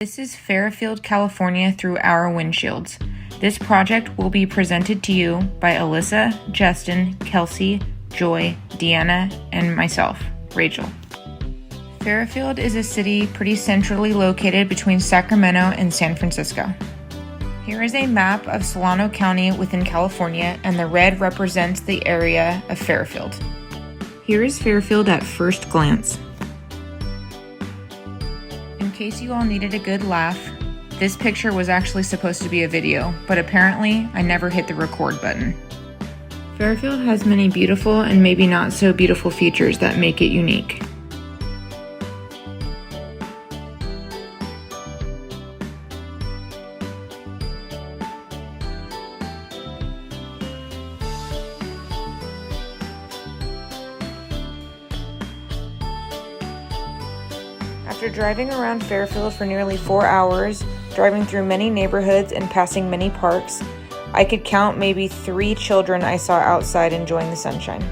This is Fairfield, California through our windshields. This project will be presented to you by Alyssa, Justin, Kelsey, Joy, Deanna, and myself, Rachel. Fairfield is a city pretty centrally located between Sacramento and San Francisco. Here is a map of Solano County within California, and the red represents the area of Fairfield. Here is Fairfield at first glance. In case you all needed a good laugh, this picture was actually supposed to be a video, but apparently I never hit the record button. Fairfield has many beautiful and maybe not so beautiful features that make it unique. After driving around Fairfield for nearly 4 hours, driving through many neighborhoods and passing many parks, I could count maybe 3 children I saw outside enjoying the sunshine.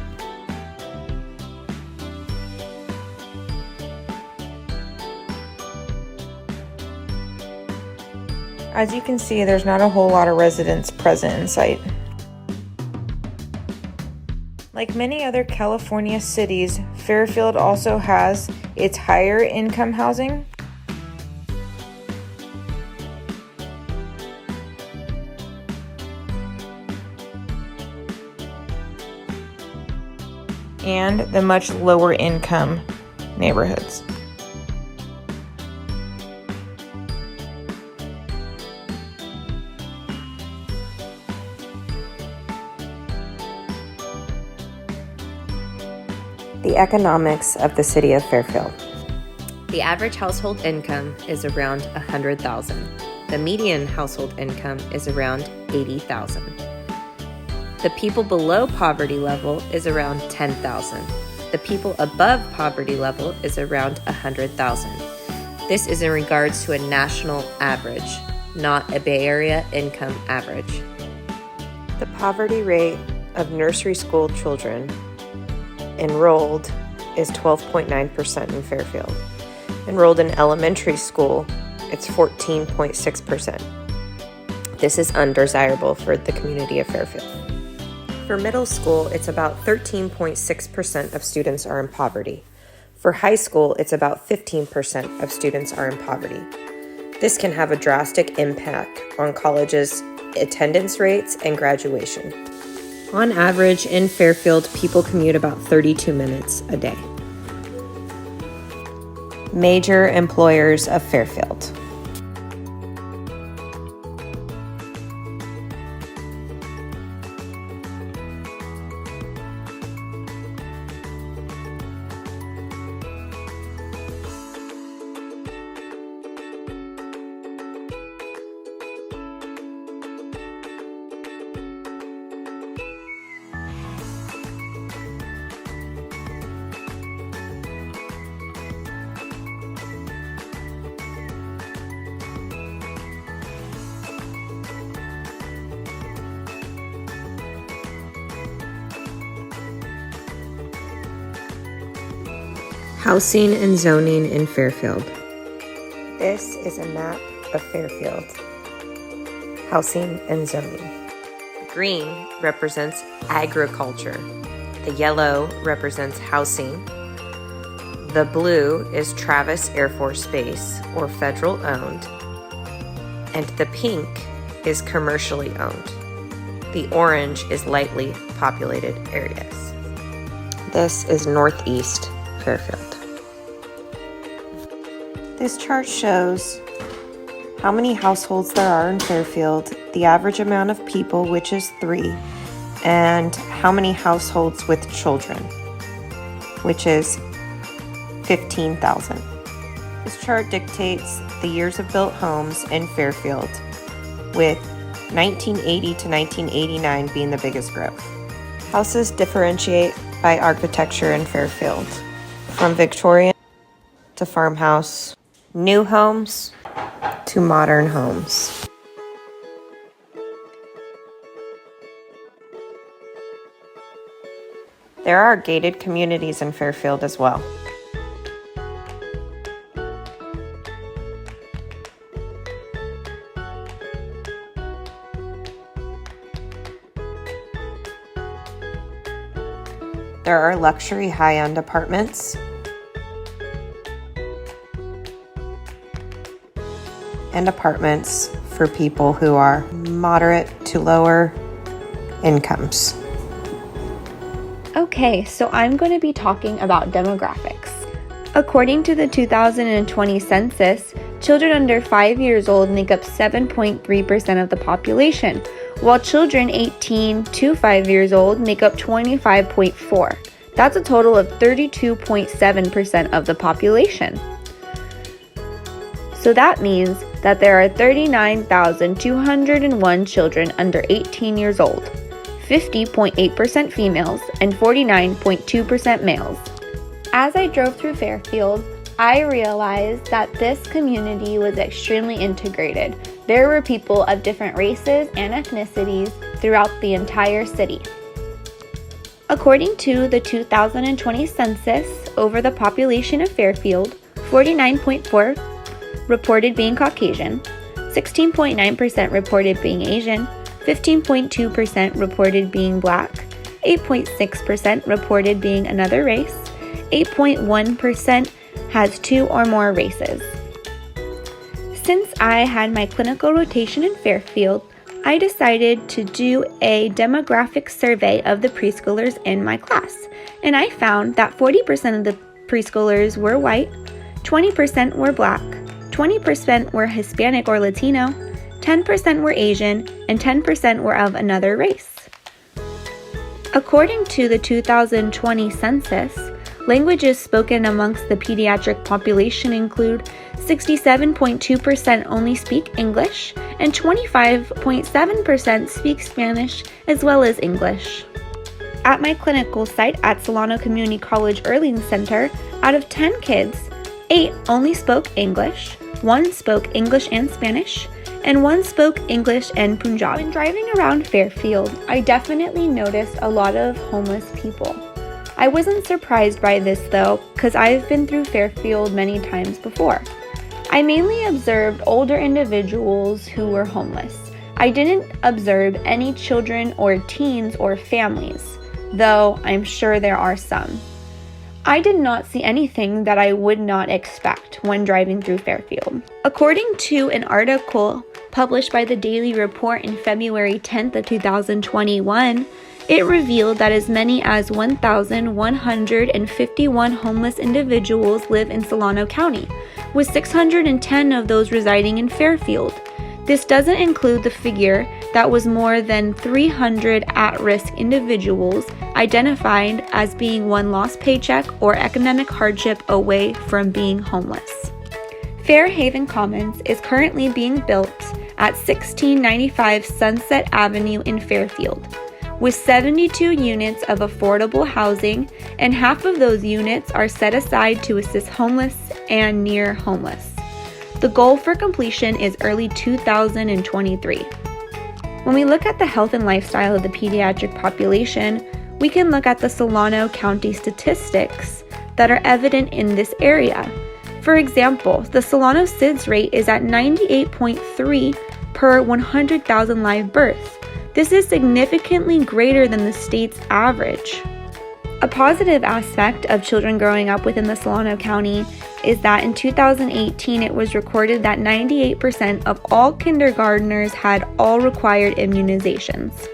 As you can see, there's not a whole lot of residents present in sight. Like many other California cities, Fairfield also has its higher income housing, and the much lower income neighborhoods. The economics of the city of Fairfield. The average household income is around $100,000. The median household income is around $80,000. The people below poverty level is around $10,000. The people above poverty level is around $100,000. This is in regards to a national average, not a Bay Area income average. The poverty rate of nursery school children enrolled is 12.9% in Fairfield. Enrolled in elementary school, it's 14.6%. This is undesirable for the community of Fairfield. For middle school, it's about 13.6% of students are in poverty. For high school, it's about 15% of students are in poverty. This can have a drastic impact on colleges' attendance rates and graduation. On average, in Fairfield, people commute about 32 minutes a day. Major employers of Fairfield. Housing and zoning in Fairfield. This is a map of Fairfield. Housing and zoning. Green represents agriculture. The yellow represents housing. The blue is Travis Air Force Base, or federal owned. And the pink is commercially owned. The orange is lightly populated areas. This is northeast Fairfield. This chart shows how many households there are in Fairfield, the average amount of people, which is 3, and how many households with children, which is 15,000. This chart dictates the years of built homes in Fairfield, with 1980 to 1989 being the biggest growth. Houses differentiate by architecture in Fairfield, from Victorian to farmhouse, new homes to modern homes. There are gated communities in Fairfield as well. There are luxury high-end apartments and apartments for people who are moderate to lower incomes. Okay, so I'm going to be talking about demographics. According to the 2020 census, children under 5 years old make up 7.3% of the population, while children 18 to 5 years old make up 25.4%. That's a total of 32.7% of the population. So that means that there are 39,201 children under 18 years old, 50.8% females, and 49.2% males. As I drove through Fairfield, I realized that this community was extremely integrated. There were people of different races and ethnicities throughout the entire city. According to the 2020 census, over the population of Fairfield, 49.4% reported being Caucasian, 16.9% reported being Asian, 15.2% reported being Black, 8.6% reported being another race, 8.1% has two or more races. Since I had my clinical rotation in Fairfield, I decided to do a demographic survey of the preschoolers in my class, and I found that 40% of the preschoolers were white, 20% were Black, 20% were Hispanic or Latino, 10% were Asian, and 10% were of another race. According to the 2020 census, languages spoken amongst the pediatric population include 67.2% only speak English, and 25.7% speak Spanish as well as English. At my clinical site at Solano Community College Earling Center, out of 10 kids, 8 only spoke English, 1 spoke English and Spanish, and 1 spoke English and Punjabi. When driving around Fairfield, I definitely noticed a lot of homeless people. I wasn't surprised by this though, because I've been through Fairfield many times before. I mainly observed older individuals who were homeless. I didn't observe any children or teens or families, though I'm sure there are some. I did not see anything that I would not expect when driving through Fairfield. According to an article published by the Daily Report in February 10th of 2021, it revealed that as many as 1,151 homeless individuals live in Solano County, with 610 of those residing in Fairfield. This doesn't include the figure that was more than 300 at-risk individuals identified as being one lost paycheck or economic hardship away from being homeless. Fairhaven Commons is currently being built at 1695 Sunset Avenue in Fairfield, with 72 units of affordable housing, and half of those units are set aside to assist homeless and near homeless. The goal for completion is early 2023. When we look at the health and lifestyle of the pediatric population, we can look at the Solano County statistics that are evident in this area. For example, the Solano SIDS rate is at 98.3 per 100,000 live births. This is significantly greater than the state's average. A positive aspect of children growing up within the Solano County is that in 2018 it was recorded that 98% of all kindergartners had all required immunizations.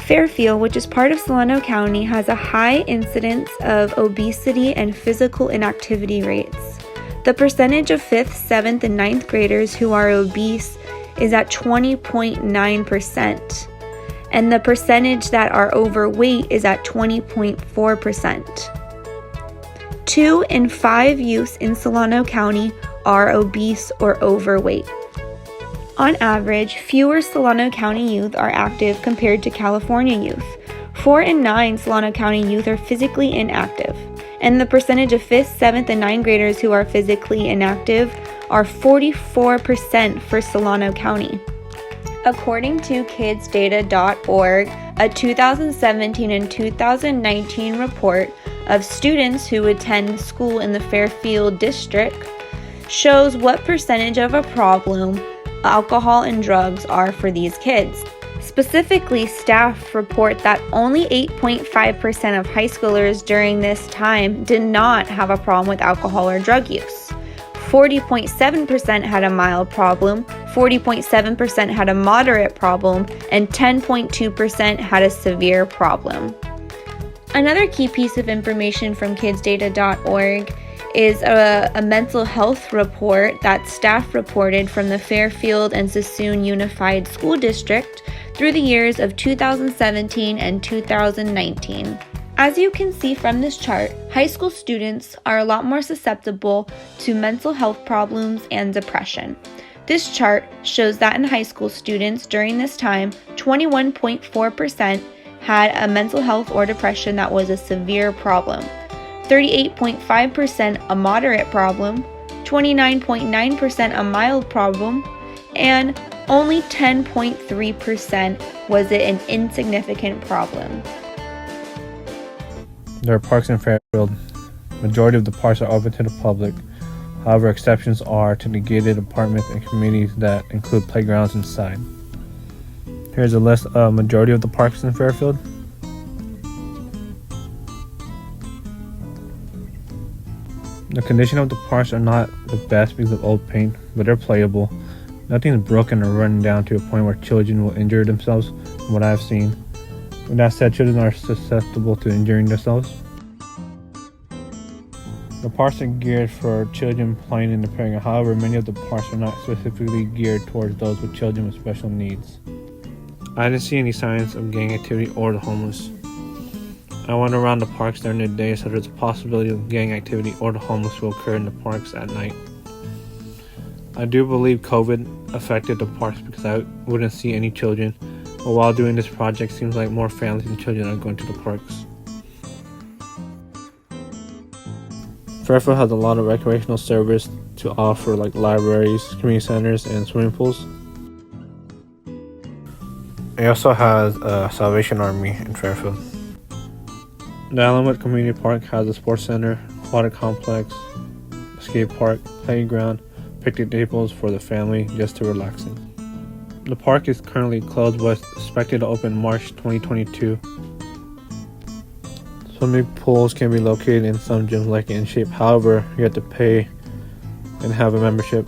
Fairfield, which is part of Solano County, has a high incidence of obesity and physical inactivity rates. The percentage of 5th, 7th, and 9th graders who are obese is at 20.9%. and the percentage that are overweight is at 20.4%. 2 in 5 youths in Solano County are obese or overweight. On average, fewer Solano County youth are active compared to California youth. 4 in 9 Solano County youth are physically inactive, and the percentage of 5th, 7th, and 9th graders who are physically inactive are 44% for Solano County. According to kidsdata.org, a 2017 and 2019 report of students who attend school in the Fairfield district shows what percentage of a problem alcohol and drugs are for these kids. Specifically, staff report that only 8.5% of high schoolers during this time did not have a problem with alcohol or drug use. 40.7% had a mild problem, 40.7% had a moderate problem, and 10.2% had a severe problem. Another key piece of information from kidsdata.org is a mental health report that staff reported from the Fairfield and Sassoon Unified School District through the years of 2017 and 2019. As you can see from this chart, high school students are a lot more susceptible to mental health problems and depression. This chart shows that in high school students during this time, 21.4% had a mental health or depression that was a severe problem, 38.5% a moderate problem, 29.9% a mild problem, and only 10.3% was it an insignificant problem. There are parks in Fairfield. Majority of the parks are open to the public. However, exceptions are to the gated apartments and communities that include playgrounds inside. Here's a list of majority of the parks in Fairfield. The condition of the parks are not the best because of old paint, but they're playable. Nothing is broken or run down to a point where children will injure themselves, from what I've seen. With that said, children are susceptible to injuring themselves. The parks are geared for children playing and preparing. However, many of the parks are not specifically geared towards those with children with special needs. I didn't see any signs of gang activity or the homeless. I went around the parks during the day, so there's a possibility of gang activity or the homeless will occur in the parks at night. I do believe COVID affected the parks because I wouldn't see any children, but while doing this project, seems like more families and children are going to the parks. Fairfield has a lot of recreational service to offer, like libraries, community centers, and swimming pools. It also has a Salvation Army in Fairfield. The Allenwood Community Park has a sports center, aquatic complex, skate park, playground, picnic tables for the family just to relax in. The park is currently closed but is expected to open March 2022. Swimming pools can be located in some gyms like In Shape. However, you have to pay and have a membership.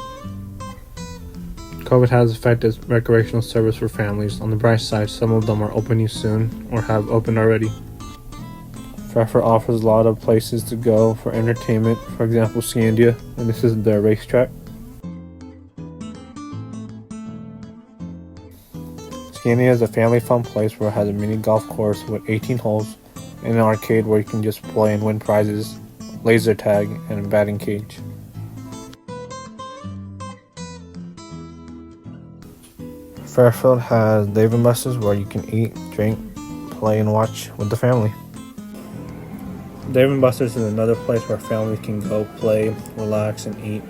COVID has affected recreational service for families. On the bright side, some of them are opening soon or have opened already. Fairfield offers a lot of places to go for entertainment, for example Scandia, and this is their racetrack. Scandia is a family fun place where it has a mini golf course with 18 holes and an arcade where you can just play and win prizes, laser tag, and a batting cage. Fairfield has Dave & Buster's where you can eat, drink, play, and watch with the family. Dave & Buster's is another place where families can go play, relax, and eat.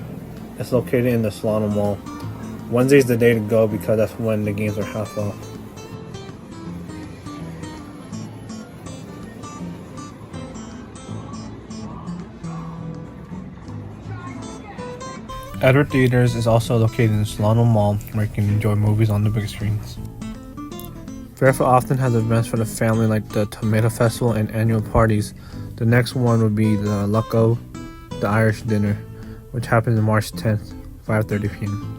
It's located in the Solano Mall. Wednesday's the day to go because that's when the games are half off. Edward Theaters is also located in the Solano Mall where you can enjoy movies on the big screens. Fairfield often has events for the family like the Tomato Festival and annual parties. The next one would be the Lucko, the Irish Dinner, which happens on March 10th, 5:30 p.m.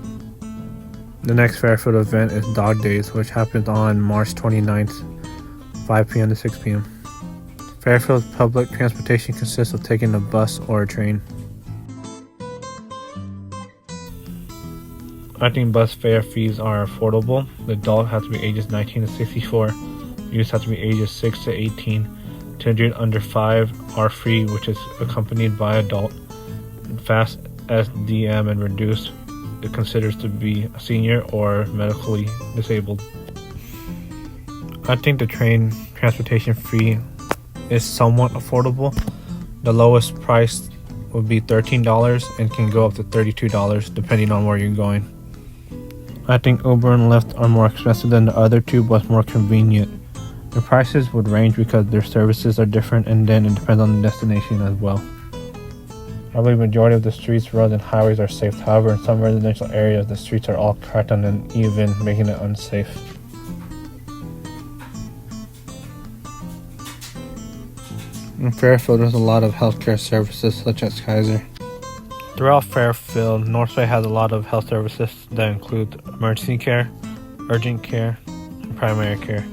The next Fairfield event is Dog Days, which happens on March 29th, 5 p.m. to 6 p.m. Fairfield's public transportation consists of taking a bus or a train. I think bus fare fees are affordable. The adult has to be ages 19 to 64. Youth has to be ages 6 to 18. Children under 5 are free, which is accompanied by adult. Fast SDM and reduced, it considers to be a senior or medically disabled. I think the train transportation fee is somewhat affordable. The lowest price would be $13 and can go up to $32 depending on where you're going. I think Uber and Lyft are more expensive than the other two, but more convenient. The prices would range because their services are different, and then it depends on the destination as well. I believe the majority of the streets, roads, and highways are safe. However, in some residential areas, the streets are all cracked and uneven, making it unsafe. In Fairfield, there's a lot of healthcare services such as Kaiser. Throughout Fairfield, Northway has a lot of health services that include emergency care, urgent care, and primary care.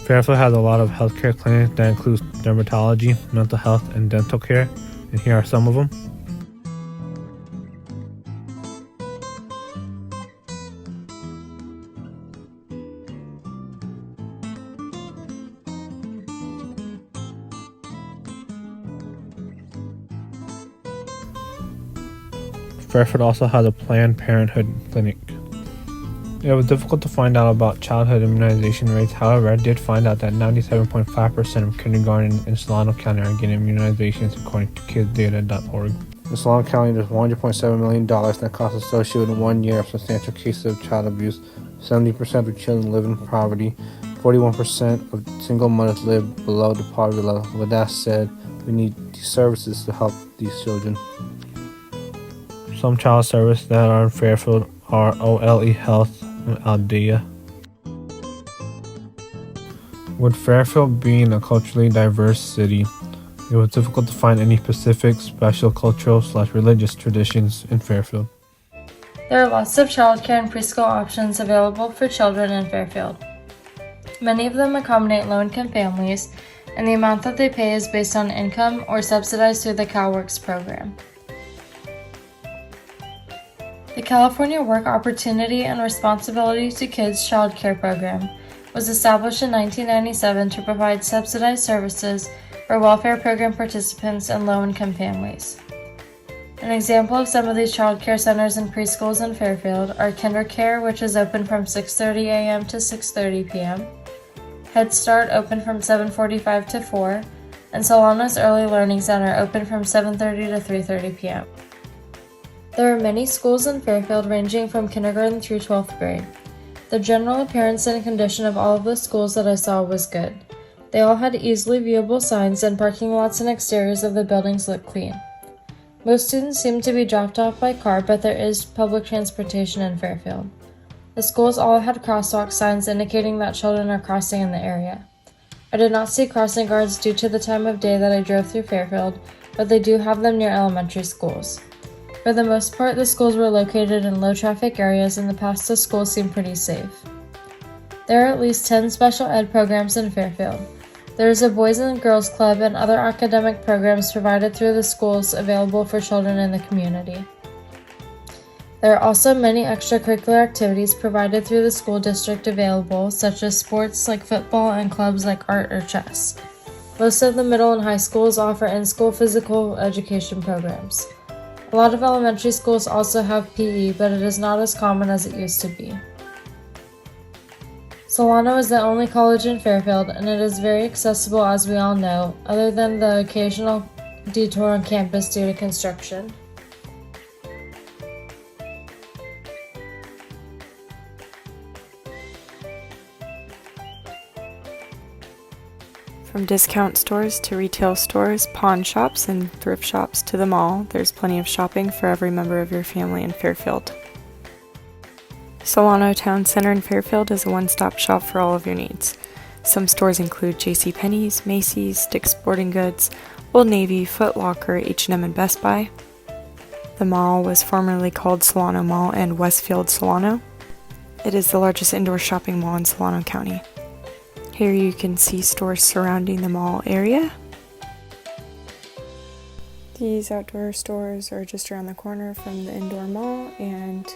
Fairfield has a lot of healthcare clinics that include dermatology, mental health, and dental care, and here are some of them. Fairfield also has a Planned Parenthood clinic. It was difficult to find out about childhood immunization rates. However, I did find out that 97.5% of kindergarten in Solano County are getting immunizations according to kidsdata.org. In Solano County, there's $100.7 million in costs associated with 1 year of substantial cases of child abuse. 70% of children live in poverty. 41% of single mothers live below the poverty level. With that said, we need these services to help these children. Some child services that are in Fairfield are OLE Health and Aldea. With Fairfield being a culturally diverse city, it was difficult to find any specific, special cultural/religious traditions in Fairfield. There are lots of childcare and preschool options available for children in Fairfield. Many of them accommodate low-income families, and the amount that they pay is based on income or subsidized through the CalWORKs program. The California Work Opportunity and Responsibility to Kids Child Care Program was established in 1997 to provide subsidized services for welfare program participants and low-income families. An example of some of these child care centers and preschools in Fairfield are KinderCare, which is open from 6:30 a.m. to 6:30 p.m., Head Start open from 7:45 to 4, and Solano's Early Learning Center open from 7:30 to 3:30 p.m. There are many schools in Fairfield ranging from kindergarten through 12th grade. The general appearance and condition of all of the schools that I saw was good. They all had easily viewable signs, and parking lots and exteriors of the buildings looked clean. Most students seem to be dropped off by car, but there is public transportation in Fairfield. The schools all had crosswalk signs indicating that children are crossing in the area. I did not see crossing guards due to the time of day that I drove through Fairfield, but they do have them near elementary schools. For the most part, the schools were located in low-traffic areas, and the paths to school seemed pretty safe. There are at least 10 special ed programs in Fairfield. There is a Boys and Girls Club and other academic programs provided through the schools available for children in the community. There are also many extracurricular activities provided through the school district available, such as sports like football and clubs like art or chess. Most of the middle and high schools offer in-school physical education programs. A lot of elementary schools also have PE, but it is not as common as it used to be. Solano is the only college in Fairfield, and it is very accessible, as we all know, other than the occasional detour on campus due to construction. From discount stores to retail stores, pawn shops, and thrift shops to the mall, there's plenty of shopping for every member of your family in Fairfield. Solano Town Center in Fairfield is a one-stop shop for all of your needs. Some stores include JCPenney's, Macy's, Dick's Sporting Goods, Old Navy, Foot Locker, H&M, and Best Buy. The mall was formerly called Solano Mall and Westfield Solano. It is the largest indoor shopping mall in Solano County. Here you can see stores surrounding the mall area. These outdoor stores are just around the corner from the indoor mall, and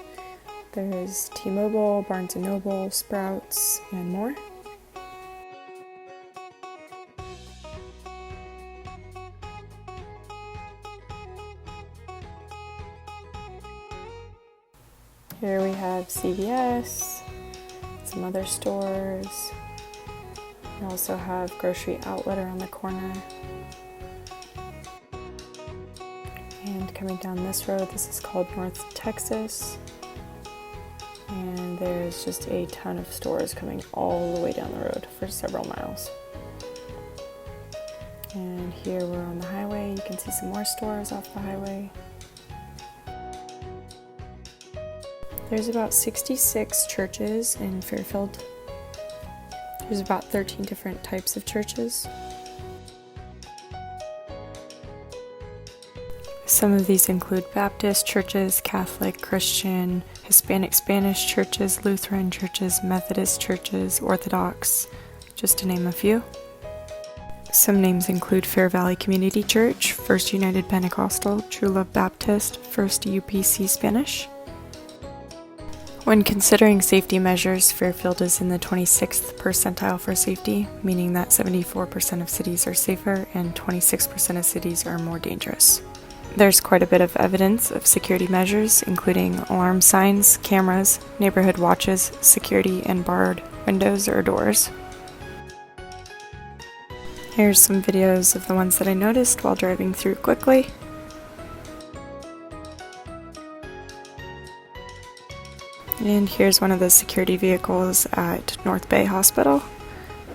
there's T-Mobile, Barnes & Noble, Sprouts, and more. Here we have CVS, some other stores. We also have Grocery Outlet around the corner. And coming down this road, this is called North Texas. And there's just a ton of stores coming all the way down the road for several miles. And here we're on the highway. You can see some more stores off the highway. There's about 66 churches in Fairfield. There's about 13 different types of churches. Some of these include Baptist churches, Catholic, Christian, Hispanic, Spanish churches, Lutheran churches, Methodist churches, Orthodox, just to name a few. Some names include Fair Valley Community Church, First United Pentecostal, True Love Baptist, First UPC Spanish. When considering safety measures, Fairfield is in the 26th percentile for safety, meaning that 74% of cities are safer and 26% of cities are more dangerous. There's quite a bit of evidence of security measures, including alarm signs, cameras, neighborhood watches, security, and barred windows or doors. Here's some videos of the ones that I noticed while driving through quickly. And here's one of the security vehicles at North Bay Hospital.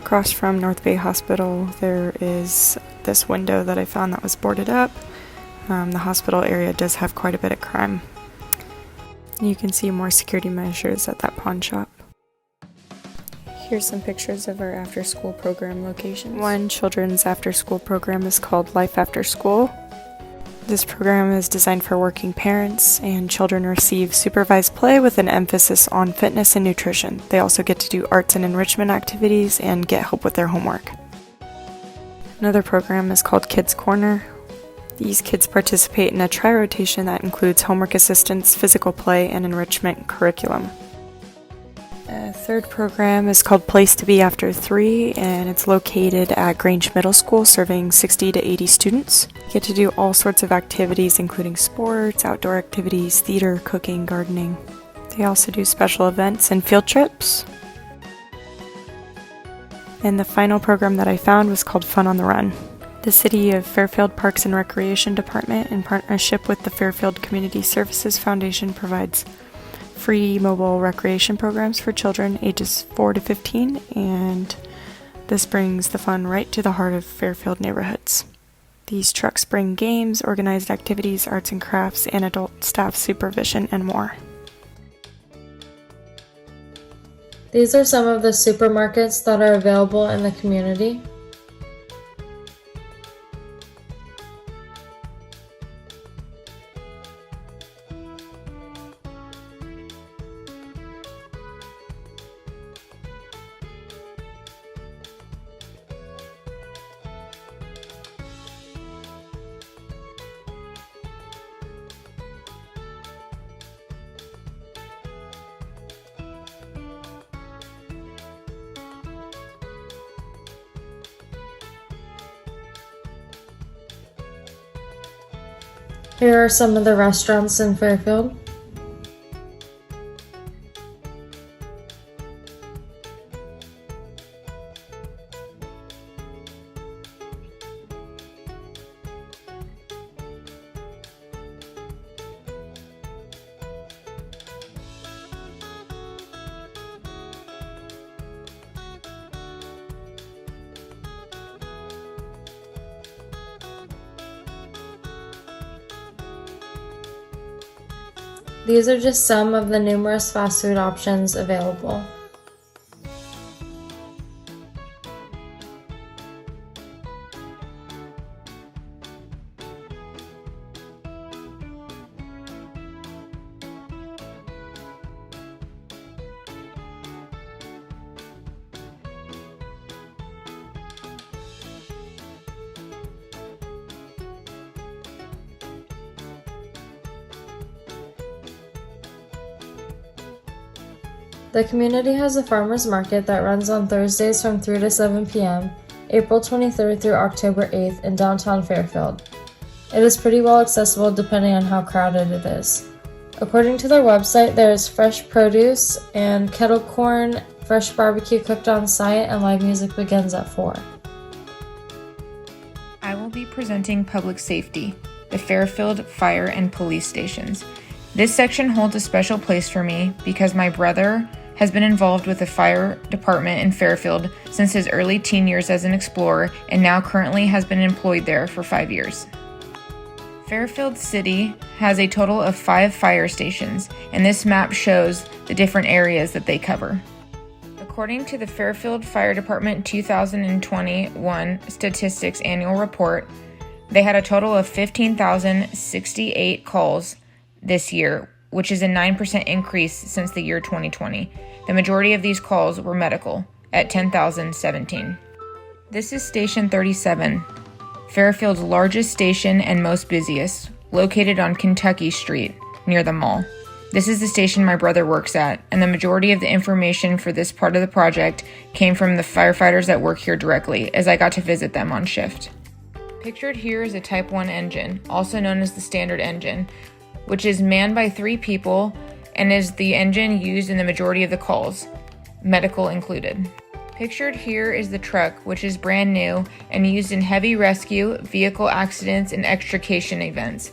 Across from North Bay Hospital, there is this window that I found that was boarded up. The hospital area does have quite a bit of crime. You can see more security measures at that pawn shop. Here's some pictures of our after-school program locations. One children's after-school program is called Life After School. This program is designed for working parents, and children receive supervised play with an emphasis on fitness and nutrition. They also get to do arts and enrichment activities and get help with their homework. Another program is called Kids Corner. These kids participate in a tri-rotation that includes homework assistance, physical play, and enrichment curriculum. A third program is called Place to Be After 3, and it's located at Grange Middle School, serving 60 to 80 students. You get to do all sorts of activities, including sports, outdoor activities, theater, cooking, gardening. They also do special events and field trips. And the final program that I found was called Fun on the Run. The City of Fairfield Parks and Recreation Department, in partnership with the Fairfield Community Services Foundation, provides free mobile recreation programs for children ages 4 to 15, and this brings the fun right to the heart of Fairfield neighborhoods. These trucks bring games, organized activities, arts and crafts, and adult staff supervision, and more. These are some of the supermarkets that are available in the community. Here are some of the restaurants in Fairfield. These are just some of the numerous fast food options available. The community has a farmers market that runs on Thursdays from 3 to 7 p.m., April 23rd through October 8th in downtown Fairfield. It is pretty well accessible depending on how crowded it is. According to their website, there is fresh produce and kettle corn, fresh barbecue cooked on site, and live music begins at 4. I will be presenting public safety, the Fairfield Fire and Police Stations. This section holds a special place for me because my brother has been involved with the fire department in Fairfield since his early teen years as an explorer and now currently has been employed there for 5 years. Fairfield City has a total of 5 fire stations, and this map shows the different areas that they cover. According to the Fairfield Fire Department 2021 Statistics Annual Report, they had a total of 15,068 calls this year, which is a 9% increase since the year 2020. The majority of these calls were medical, at 10,017. This is Station 37, Fairfield's largest station and most busiest, located on Kentucky Street, near the mall. This is the station my brother works at, and the majority of the information for this part of the project came from the firefighters that work here directly, as I got to visit them on shift. Pictured here is a Type 1 engine, also known as the standard engine, which is manned by 3 people and is the engine used in the majority of the calls, medical included. Pictured here is the truck, which is brand new and used in heavy rescue, vehicle accidents, and extrication events.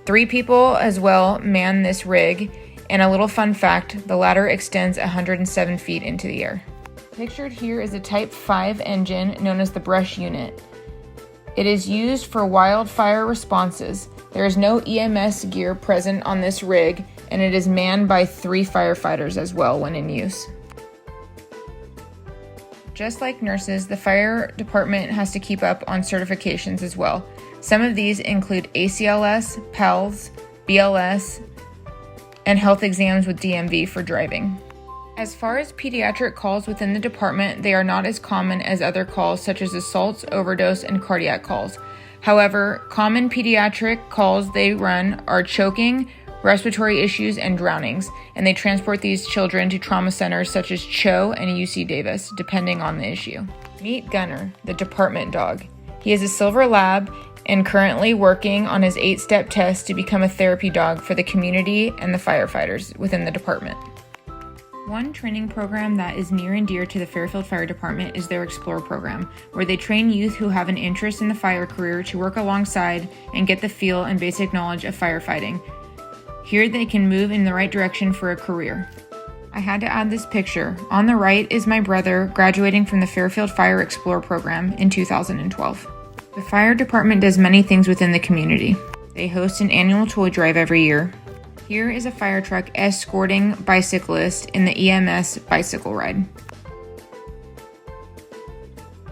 3 people as well man this rig, and a little fun fact, the ladder extends 107 feet into the air. Pictured here is a Type 5 engine known as the brush unit. It is used for wildfire responses. There is no EMS gear present on this rig, and it is manned by 3 firefighters as well when in use. Just like nurses, the fire department has to keep up on certifications as well. Some of these include ACLS, PALS, BLS, and health exams with DMV for driving. As far as pediatric calls within the department, they are not as common as other calls such as assaults, overdose, and cardiac calls. However, common pediatric calls they run are choking, respiratory issues, and drownings, and they transport these children to trauma centers such as CHO and UC Davis, depending on the issue. Meet Gunner, the department dog. He is a silver lab and currently working on his 8-step test to become a therapy dog for the community and the firefighters within the department. One training program that is near and dear to the Fairfield Fire Department is their Explore program, where they train youth who have an interest in the fire career to work alongside and get the feel and basic knowledge of firefighting. Here they can move in the right direction for a career. I had to add this picture. On the right is my brother graduating from the Fairfield Fire Explore program in 2012. The fire department does many things within the community. They host an annual toy drive every year. Here is a fire truck escorting bicyclists in the EMS bicycle ride.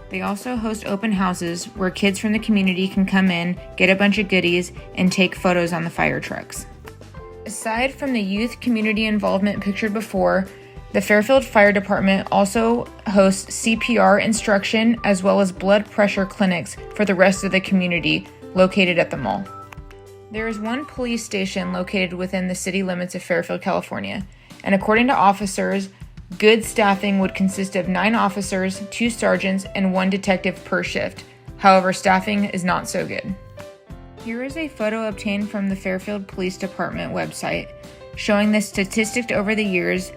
They also host open houses where kids from the community can come in, get a bunch of goodies, and take photos on the fire trucks. Aside from the youth community involvement pictured before, the Fairfield Fire Department also hosts CPR instruction as well as blood pressure clinics for the rest of the community located at the mall. There is one police station located within the city limits of Fairfield, California, and according to officers, good staffing would consist of 9 officers, 2 sergeants, and 1 detective per shift. However, staffing is not so good. Here is a photo obtained from the Fairfield Police Department website showing the statistics over the years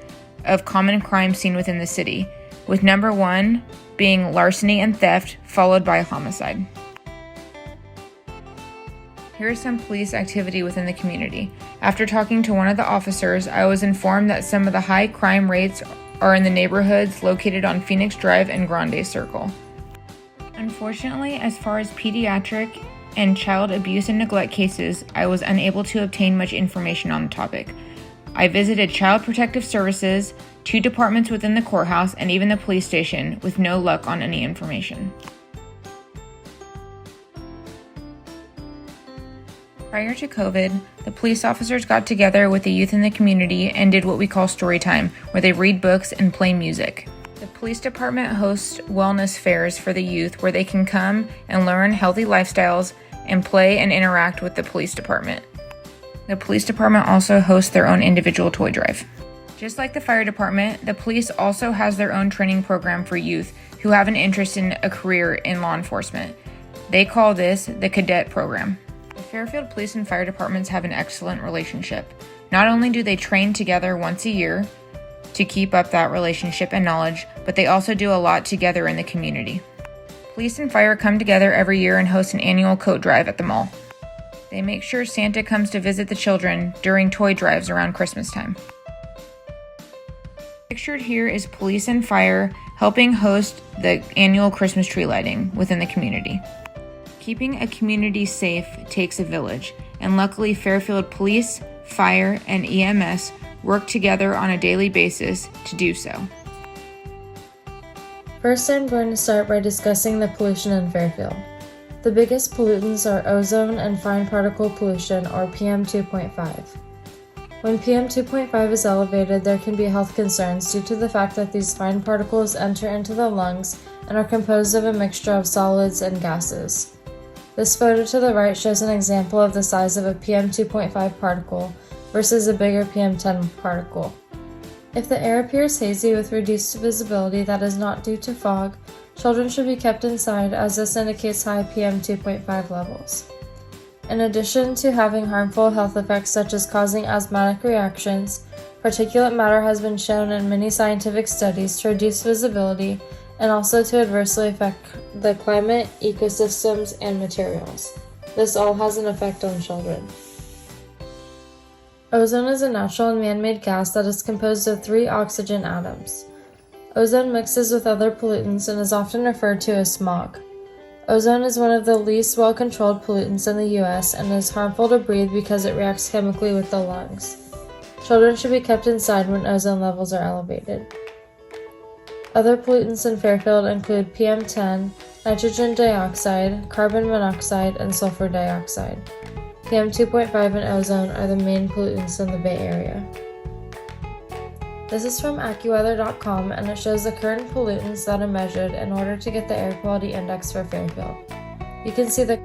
of common crime seen within the city, with number 1 being larceny and theft, followed by homicide. Here is some police activity within the community. After talking to one of the officers, I was informed that some of the high crime rates are in the neighborhoods located on Phoenix Drive and Grande Circle. Unfortunately, as far as pediatric and child abuse and neglect cases, I was unable to obtain much information on the topic. I visited Child Protective Services, 2 departments within the courthouse, and even the police station, with no luck on any information. Prior to COVID, the police officers got together with the youth in the community and did what we call story time, where they read books and play music. The police department hosts wellness fairs for the youth where they can come and learn healthy lifestyles and play and interact with the police department. The police department also hosts their own individual toy drive. Just like the fire department, the police also has their own training program for youth who have an interest in a career in law enforcement. They call this the cadet program. The Fairfield Police and Fire Departments have an excellent relationship. Not only do they train together once a year to keep up that relationship and knowledge, but they also do a lot together in the community. Police and fire come together every year and host an annual coat drive at the mall. They make sure Santa comes to visit the children during toy drives around Christmas time. Pictured here is police and fire helping host the annual Christmas tree lighting within the community. Keeping a community safe takes a village, and luckily Fairfield Police, Fire, and EMS work together on a daily basis to do so. First, I'm going to start by discussing the pollution in Fairfield. The biggest pollutants are ozone and fine particle pollution, or PM 2.5. When PM 2.5 is elevated, there can be health concerns due to the fact that these fine particles enter into the lungs and are composed of a mixture of solids and gases. This photo to the right shows an example of the size of a PM 2.5 particle versus a bigger PM 10 particle. If the air appears hazy with reduced visibility that is not due to fog, children should be kept inside as this indicates high PM 2.5 levels. In addition to having harmful health effects such as causing asthmatic reactions, particulate matter has been shown in many scientific studies to reduce visibility and also to adversely affect the climate, ecosystems, and materials. This all has an effect on children. Ozone is a natural and man-made gas that is composed of 3 oxygen atoms. Ozone mixes with other pollutants and is often referred to as smog. Ozone is one of the least well-controlled pollutants in the US and is harmful to breathe because it reacts chemically with the lungs. Children should be kept inside when ozone levels are elevated. Other pollutants in Fairfield include PM10, nitrogen dioxide, carbon monoxide, and sulfur dioxide. PM 2.5 and ozone are the main pollutants in the Bay Area. This is from AccuWeather.com and it shows the current pollutants that are measured in order to get the air quality index for Fairfield. You can see the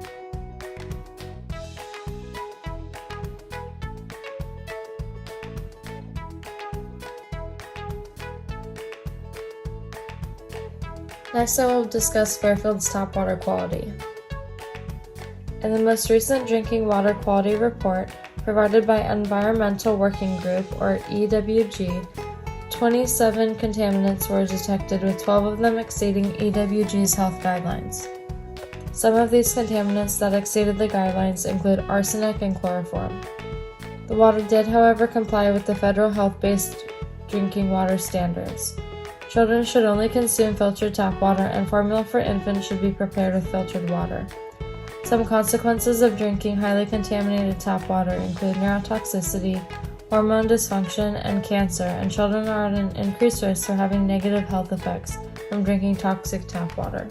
Next, I will discuss Fairfield's tap water quality. In the most recent Drinking Water Quality Report, provided by Environmental Working Group, or EWG, 27 contaminants were detected, with 12 of them exceeding EWG's health guidelines. Some of these contaminants that exceeded the guidelines include arsenic and chloroform. The water did, however, comply with the federal health-based drinking water standards. Children should only consume filtered tap water, and formula for infants should be prepared with filtered water. Some consequences of drinking highly contaminated tap water include neurotoxicity, hormone dysfunction, and cancer, and children are at an increased risk for having negative health effects from drinking toxic tap water.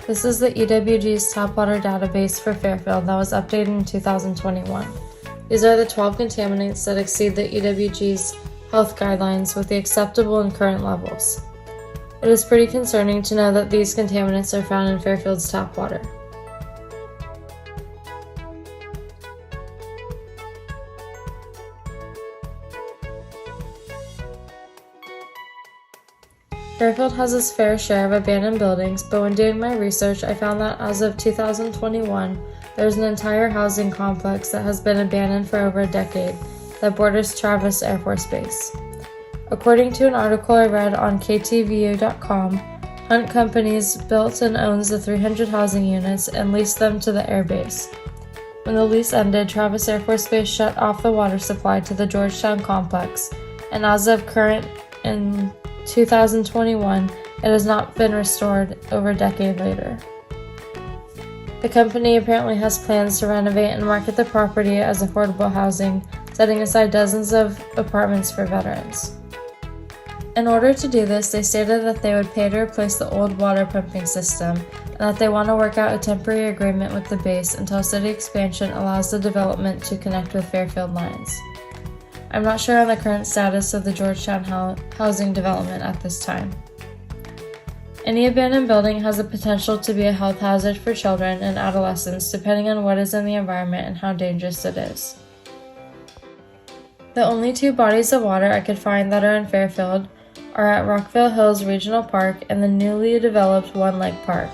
This is the EWG's tap water database for Fairfield that was updated in 2021. These are the 12 contaminants that exceed the EWG's health guidelines with the acceptable and current levels. It is pretty concerning to know that these contaminants are found in Fairfield's tap water. Fairfield has its fair share of abandoned buildings, but when doing my research, I found that as of 2021, there's an entire housing complex that has been abandoned for over a decade that borders Travis Air Force Base. According to an article I read on KTVU.com, Hunt Companies built and owns the 300 housing units and leased them to the air base. When the lease ended, Travis Air Force Base shut off the water supply to the Georgetown complex, and as of current in 2021, it has not been restored over a decade later. The company apparently has plans to renovate and market the property as affordable housing, setting aside dozens of apartments for veterans. In order to do this, they stated that they would pay to replace the old water pumping system and that they want to work out a temporary agreement with the base until city expansion allows the development to connect with Fairfield lines. I'm not sure on the current status of the Georgetown housing development at this time. Any abandoned building has the potential to be a health hazard for children and adolescents depending on what is in the environment and how dangerous it is. The only 2 bodies of water I could find that are in Fairfield are at Rockville Hills Regional Park and the newly developed One Lake Park.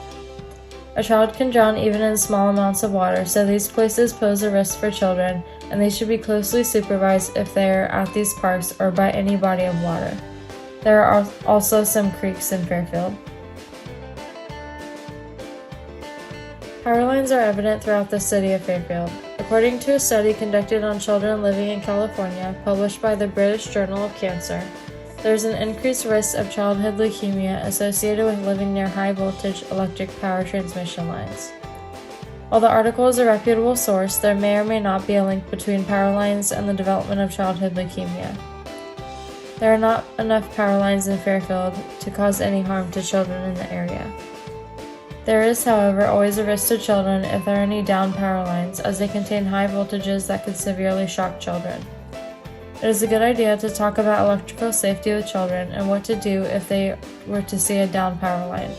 A child can drown even in small amounts of water, so these places pose a risk for children, and they should be closely supervised if they are at these parks or by any body of water. There are also some creeks in Fairfield. Power lines are evident throughout the city of Fairfield. A According to a study conducted on children living in California, published by the British Journal of Cancer, there is an increased risk of childhood leukemia associated with living near high-voltage electric power transmission lines. While the article is a reputable source, there may or may not be a link between power lines and the development of childhood leukemia. There are not enough power lines in Fairfield to cause any harm to children in the area. There is, however, always a risk to children if there are any down power lines, as they contain high voltages that could severely shock children. It is a good idea to talk about electrical safety with children and what to do if they were to see a down power line.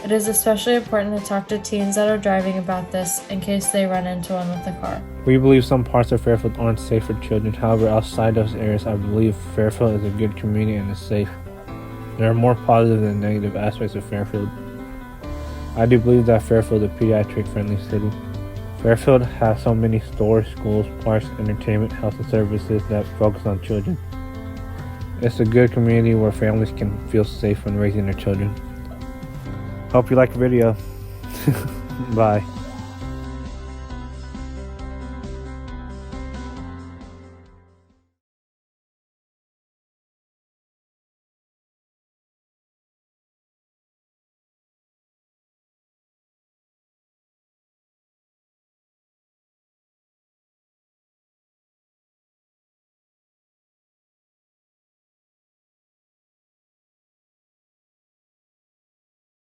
It is especially important to talk to teens that are driving about this in case they run into one with a car. We believe some parts of Fairfield aren't safe for children. However, outside those areas, I believe Fairfield is a good community and is safe. There are more positive than negative aspects of Fairfield. I do believe that Fairfield is a pediatric-friendly city. Fairfield has so many stores, schools, parks, entertainment, health and services that focus on children. It's a good community where families can feel safe when raising their children. Hope you like the video. Bye.